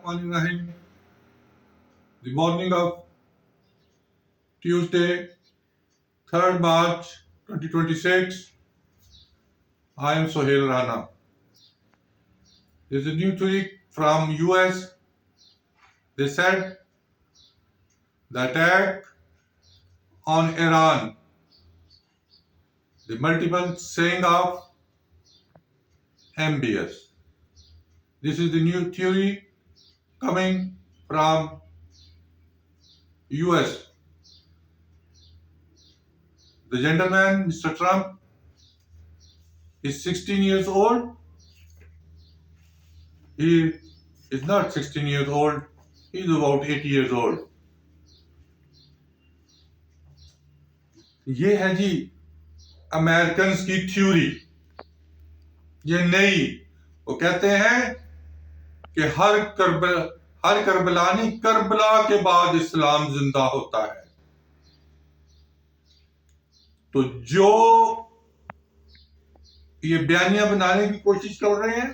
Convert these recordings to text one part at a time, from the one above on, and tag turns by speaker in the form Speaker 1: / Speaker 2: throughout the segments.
Speaker 1: Bismillahirrahmanirrahim. The morning of Tuesday, 3rd March 2026. I am Sohail Rana. There's a new tweet from US. They said the attack on Iran, the multiple saying of MBS. This is the new theory coming from US. The gentleman, Mr. Trump, is 16 years old. He is not 16 years old. He is about 80 years old. یہ ہے جی Americans کی theory, یہ نئی. وہ کہتے ہیں کہ ہر کربلا نہیں، کربلا کے بعد اسلام زندہ ہوتا ہے. تو جو یہ بیانیہ بنانے کی کوشش کر رہے ہیں،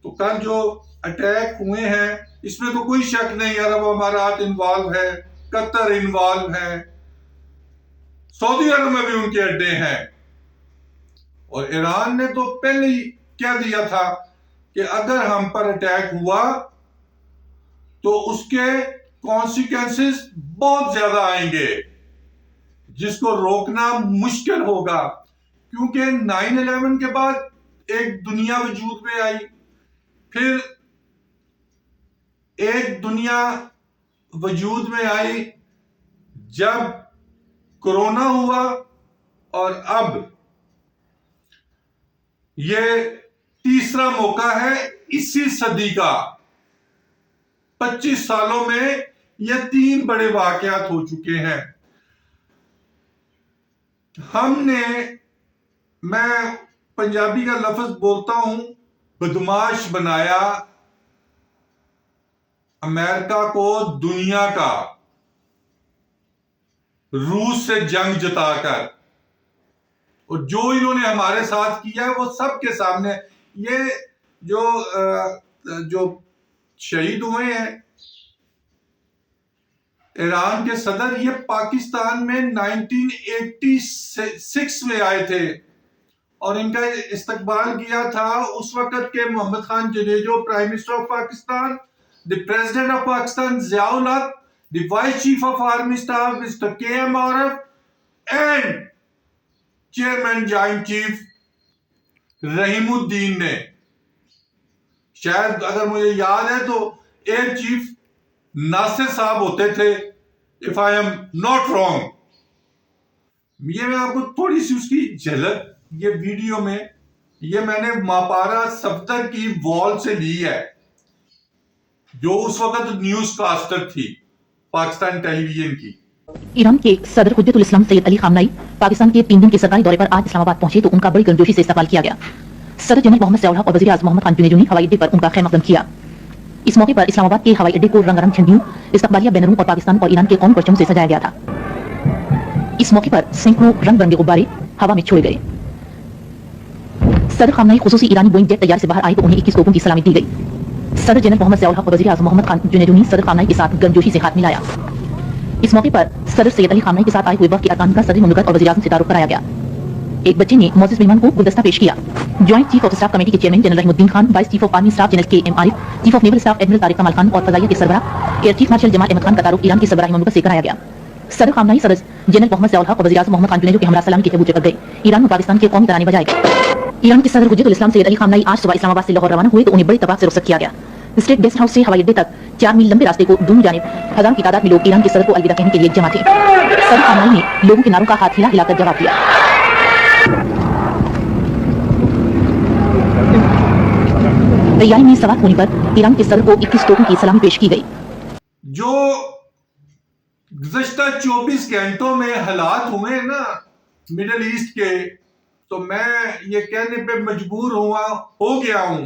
Speaker 1: تو کل جو اٹیک ہوئے ہیں اس میں تو کوئی شک نہیں، عرب امارات انوالو ہے، قطر انوالو ہے، سعودی عرب میں بھی ان کے اڈے ہیں. اور ایران نے تو پہلے ہی کہہ دیا تھا کہ اگر ہم پر اٹیک ہوا تو اس کے کانسیکوینسز بہت زیادہ آئیں گے، جس کو روکنا مشکل ہوگا. کیونکہ 9/11 کے بعد ایک دنیا وجود میں آئی، پھر ایک دنیا وجود میں آئی جب کورونا ہوا، اور اب یہ تیسرا موقع ہے اسی صدی کا. 25 سالوں میں یہ 3 بڑے واقعات ہو چکے ہیں. میں پنجابی کا لفظ بولتا ہوں، بدماش بنایا امریکہ کو دنیا کا، روس سے جنگ جتا کر. اور جو انہوں نے ہمارے ساتھ کیا وہ سب کے سامنے. یہ جو شہید ہوئے ہیں ایران کے صدر، یہ پاکستان میں 1986 میں آئے تھے، اور ان کا استقبال کیا تھا اس وقت کے Muhammad Khan Junejo, prime minister of Pakistan, the president of Pakistan Zia ul Haq, the vice chief of army staff mister K M. Arif, and chairman joint chief Rahimuddin نے. شاید اگر مجھے یاد ہے تو ایئر چیف ناصر صاحب ہوتے تھے، if I am not wrong. یہ میں آپ کو تھوڑی سی اس کی جھلک یہ ویڈیو میں، یہ میں نے ماپارا صفدر کی وال سے لی ہے، جو اس وقت نیوز کاسٹر تھی پاکستان ٹیلی ویژن کی.
Speaker 2: ایران کے صدر حجت الاسلام سید علی خامنہئی پاکستان کے 3 دن کے سرکاری دورے پر آج اسلام آباد پہنچے تو ان کا بڑی گرمجوشی سے استقبال کیا گیا. صدر جنرل محمد ضیاء الحق اور وزیر اعظم محمد خان جنیجو نے ہوائی اڈے پر ان کا خیر مقدم کیا. اس موقع پر اسلام آباد کے ہوائی اڈے کو رنگ رنگ جھنڈیوں، استقبالیہ بینروں اور پاکستان اور ایران کے قومی پرچموں سے سجایا گیا تھا. اس موقع پر سینکڑوں رنگ برنگے غبارے ہوا میں چھوڑے گئے. صدر خامنہئی خصوصی ایرانی بوئنگ جیٹ طیارے سے باہر آئے تو انہیں 21 توپوں کی سلامی دی گئی. صدر جنرل محمد ضیاء الحق اور وزیر اعظم محمد خان جنیجو نے صدر خامنہئی کے ساتھ گرمجوشی سے ہاتھ ملایا. اس موقع پر صدر سید علی خامنہئی کے ساتھ آئے ہوئے وفد کے ارکان کا صدر مملکت اور وزیر اعظم سے تعارف کرایا گیا. ایک بچے نے معزز مہمان کو گلدستہ پیش کیا. Joint chief of staff committee کے chairman general Rahimuddin Khan, vice chief of army staff general K M. Arif, chief of naval staff admiral Tariq Kamal Khan اور فضائیہ کے سربراہ air chief marshal Jamal Ahmed Khan کا تعارف ایران کی سربراہی مملکت سے کرایا گیا. صدر خامنہئی صدر جنرل محمد ضیاء الحق اور وزیر اعظم محمد خان جنیجو کے ہمراہ سلامی کے چبوچے پر گئے. ایران میں پاکستان کے قومی ترانے بجائے گئے. ایران کے صدر حجت الاسلام سید علی خامنہئی آج صبح اسلام آباد سے لاہور روانہ ہوئے تو انہیں بڑی اتفاق سے رخصت کیا گیا. اسٹیٹ گیسٹ ہاؤس سے ہوائی اڈے تک 4 میل لمبے راستے کو دونوں جانب ہزاروں کی تعداد میں لوگ ایران کے صدر کو الوداع کہنے کے لیے جمع تھے. صدر خامنہئی نے لوگوں کے نعروں کا ہاتھ ہلا ہلا کر جواب دیا. تیاری میں سوار ہونے پر ایران کے صدر کو 21 توپوں کی سلامی پیش کی گئی.
Speaker 1: جو گزشتہ 24 گھنٹوں میں حالات ہوئے نا مڈل ایسٹ کے، تو میں یہ کہنے پہ مجبور ہو گیا ہوں،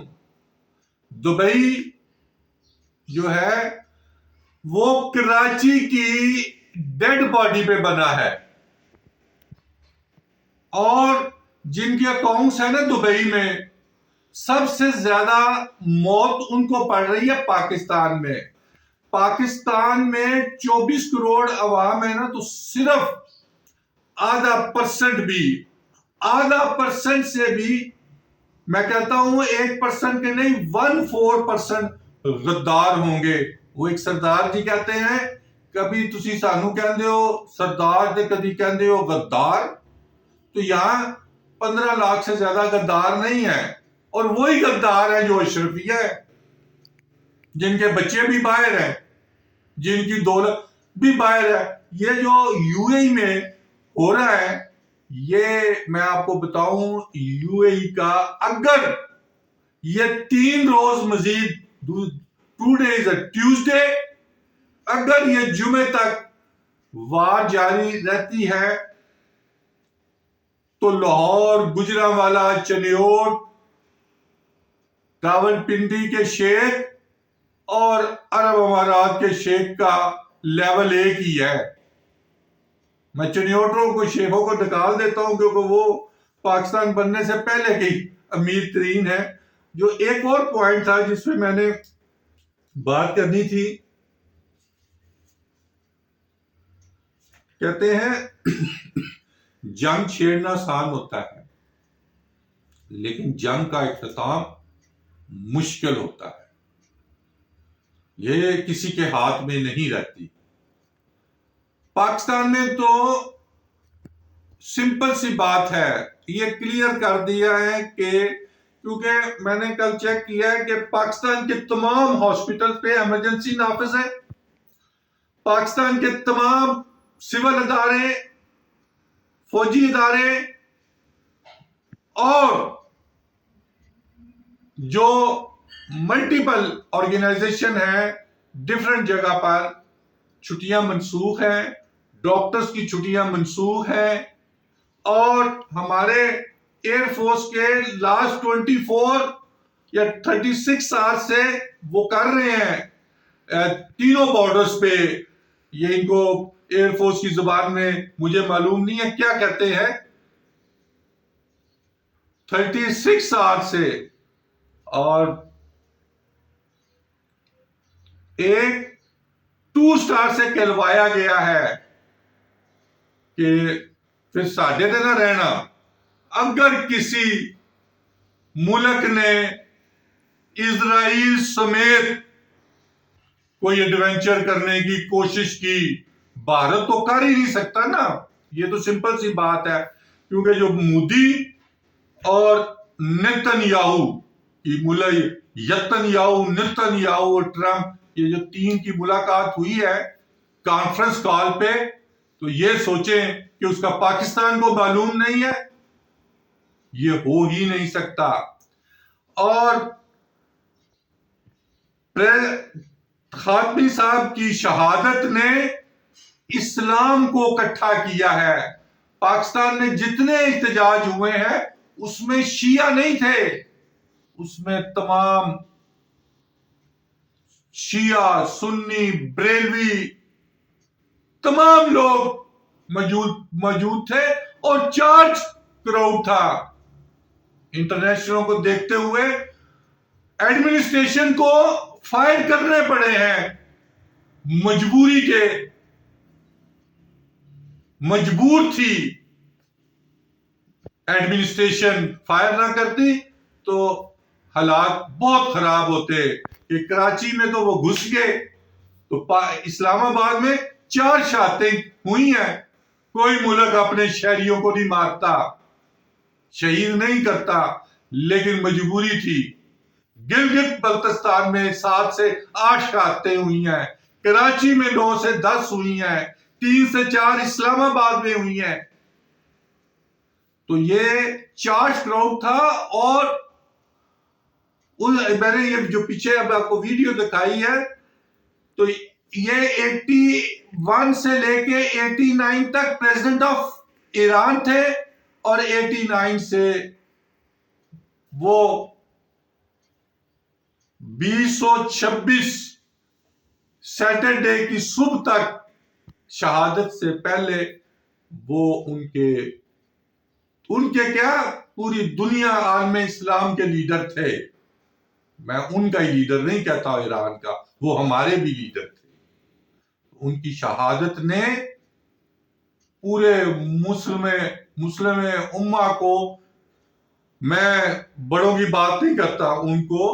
Speaker 1: دبئی جو ہے وہ کراچی کی ڈیڈ باڈی پہ بنا ہے، اور جن کے اکاؤنٹس ہیں نا دبئی میں سب سے زیادہ موت ان کو پڑ رہی ہے پاکستان میں. پاکستان میں 24 کروڑ عوام ہے نا, تو صرف آدھا پرسنٹ سے بھی میں کہتا ہوں 1% کے نہیں 14% غدار ہوں گے. وہ ایک سردار جی کہتے ہیں کبھی تسی سانو کہندے ہو سردار تے کبھی کہندے ہو غدار. تو یہاں 15 لاکھ سے زیادہ غدار نہیں ہے, اور وہی غدار ہیں جو اشرفیہ ہے, جن کے بچے بھی باہر ہیں, جن کی دولت بھی باہر ہے. یہ جو یو اے ای میں ہو رہا ہے, یہ میں آپ کو بتاؤں یو اے ای کا اگر یہ 3 روز مزید 2 days ٹیوزڈے اگر یہ جمعے تک وار جاری رہتی ہے تو لاہور, گجرانوالہ, چنیوٹ, راولپنڈی کے شیخ اور عرب امارات کے شیخ کا لیول ایک ہی ہے. میں چنیوٹوں کو شیخوں کو نکال دیتا ہوں کیونکہ وہ پاکستان بننے سے پہلے کے امیر ترین ہے. جو ایک اور پوائنٹ تھا جس پہ میں نے بات کرنی تھی, کہتے ہیں جنگ چھیڑنا آسان ہوتا ہے لیکن جنگ کا اختتام مشکل ہوتا ہے. یہ کسی کے ہاتھ میں نہیں رہتی. پاکستان نے تو سمپل سی بات ہے, یہ کلیئر کر دیا ہے کہ کیونکہ میں نے کل چیک کیا ہے کہ پاکستان کے تمام ہاسپٹل پہ ایمرجنسی نافذ ہے. پاکستان کے تمام سول ادارے, فوجی ادارے اور جو ملٹیپل آرگنائزیشن ہیں ڈفرنٹ جگہ پر چھٹیاں منسوخ ہیں, ڈاکٹرز کی چھٹیاں منسوخ ہیں, اور ہمارے ایئر فورس کے لاسٹ 24 یا 36 آورز سے وہ کر رہے ہیں تینوں بارڈرز پہ. یہ ان کو ایئر فورس کی زبان میں مجھے معلوم نہیں ہے کیا کہتے ہیں, 36 آورز سے. اور ایک 2 سٹار سے کہلوایا گیا ہے کہ پھر ساڈے تے نہ رہنا. اگر کسی ملک نے اسرائیل سمیت کوئی ایڈونچر کرنے کی کوشش کی, بھارت تو کر ہی نہیں سکتا نا. یہ تو سمپل سی بات ہے, کیونکہ جو مودی اور نتن یاہو اور ٹرمپ, یہ جو 3 کی ملاقات ہوئی ہے کانفرنس کال پہ, تو یہ سوچیں کہ اس کا پاکستان کو معلوم نہیں ہے, یہ ہو ہی نہیں سکتا. اور خاتمی صاحب کی شہادت نے اسلام کو اکٹھا کیا ہے. پاکستان میں جتنے احتجاج ہوئے ہیں اس میں شیعہ نہیں تھے, اس میں تمام شیعہ, سنی, بریلوی تمام لوگ موجود تھے, اور چارج کراؤڈ تھا. انٹرنیشنلوں کو دیکھتے ہوئے ایڈمنسٹریشن کو فائر کرنے پڑے ہیں, مجبوری کے, مجبور تھی. ایڈمنسٹریشن فائر نہ کرتی تو حالات بہت خراب ہوتے. کہ کراچی میں تو وہ گھس گئے, تو اسلام آباد میں 4 شہادتیں ہوئی ہیں. کوئی ملک اپنے شہریوں کو نہیں مارتا, شہید نہیں کرتا, لیکن مجبوری تھی. گلگت بلتستان میں 7 سے 8 شہادتیں ہوئی ہیں, کراچی میں 9 سے 10 ہوئی ہیں, 3 سے 4 اسلام آباد میں ہوئی ہیں. تو یہ چارج کراؤڈ تھا. اور میں نے یہ جو پیچھے اب آپ کو ویڈیو دکھائی ہے, تو یہ 81 سے لے کے 89 تک پریزیڈنٹ آف ایران تھے, اور 89 سے وہ 2026 سیٹرڈے کی صبح تک شہادت سے پہلے وہ ان کے کیا پوری دنیا عالم اسلام کے لیڈر تھے. میں ان کا ہی لیڈر نہیں کہتا ایران کا، وہ ہمارے بھی لیڈر تھے. ان کی شہادت نے پورے مسلم امہ کو، میں بڑوں کی بات نہیں کرتا، ان کو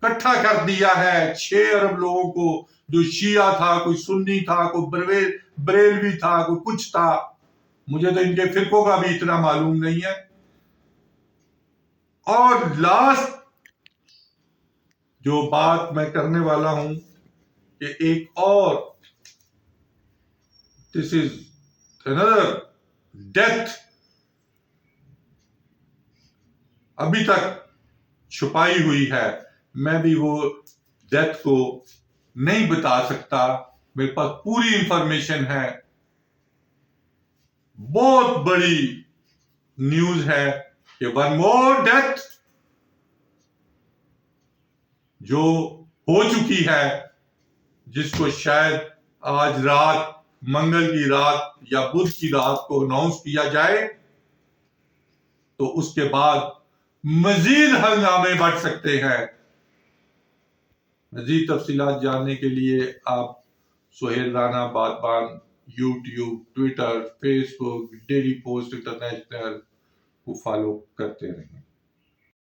Speaker 1: اکٹھا کر دیا ہے. 6 ارب لوگوں کو، جو شیعہ تھا، کوئی سنی تھا، کوئی بریلوی تھا، کوئی کچھ تھا. مجھے تو ان کے فرقوں کا بھی اتنا معلوم نہیں ہے. اور لاسٹ جو بات میں کرنے والا ہوں کہ ایک اور دس از another ڈیتھ ابھی تک چھپائی ہوئی ہے. میں بھی وہ ڈیتھ کو نہیں بتا سکتا. میرے پاس پوری انفارمیشن ہے. بہت بڑی نیوز ہے کہ ون مور ڈیتھ جو ہو چکی ہے، جس کو شاید آج رات، منگل کی رات یا بدھ کی رات کو اناؤنس کیا جائے، تو اس کے بعد مزید ہنگامے بڑھ سکتے ہیں. مزید تفصیلات جاننے کے لیے آپ Sohail Rana Badban YouTube, Twitter, Facebook, daily post international کو فالو کرتے رہیں.